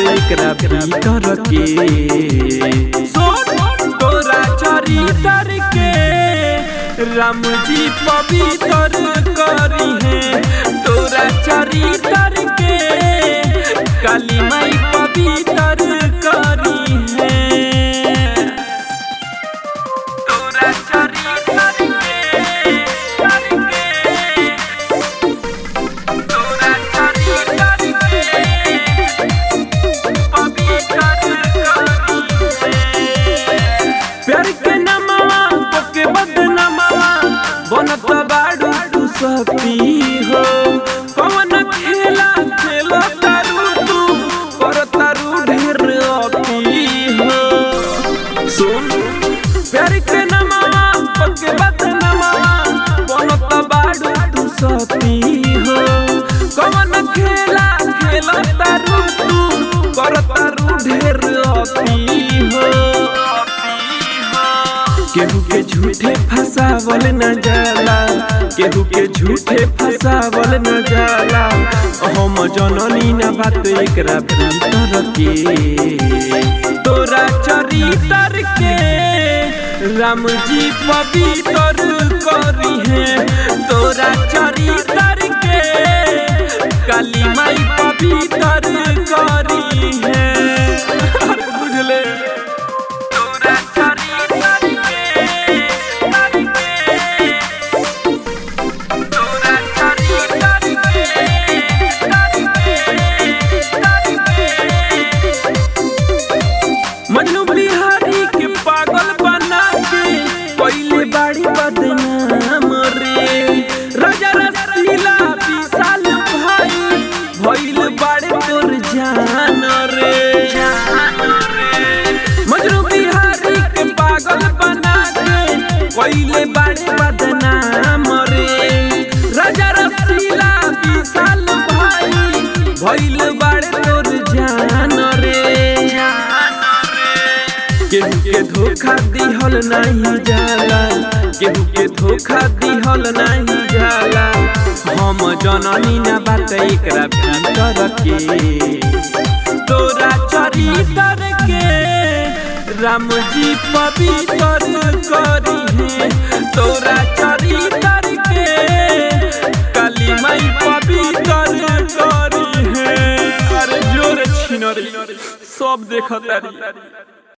एकरा भीतर के तोरा चरित्र के राम जी पवित्र करी है। तोरा चरित्र के काली माई पवित्र करी है। तोरा चरित्र के तोरा चरित्र के पवित्र करी है। प्यार के नमवा पके बदनमवा बनत बाड़ू तू सती हो। कौन खेला खेलो तारू तू कर तारू ढेर अती हो। सुन प्यार के नमवा पके बदनमवा बनत बाड़ू तू सती हो। कौन खेला खेलो तारू तू कर तारू ढेर अती हो। केहू के झूठे फसावल न जाला, केहू के झूठे फसावल न जाला। हम जननी न बात एकरा भीतर के तोरा चरित्र के राम जी पवित्र करी है। तोरा चरित्र के काली माई पवित्र करी है। बुझले तोरा मजनू बिहारी के पागल बना के पहले बाड़ी बदनाम रे। राजा रसीला विशाल भाई भइल बाड़े तोर जान रे। मजनू बिहारी के पागल बना के पहले बाड़े बदनाम रे। राजा रसीला विशाल भाई भइल बाड़े तोर जान रे। केहू के धोखा दिहल नहीं जाला, केहू के धोखा दिहल नहीं जाला। हम जननी न बात एकरा भीतर के तोरा चरित्र के राम जी पवित्र करी है। तोरा चरित्र के काली माई पवित्र करी है। अरे जोर छिनरी सब देखतारी।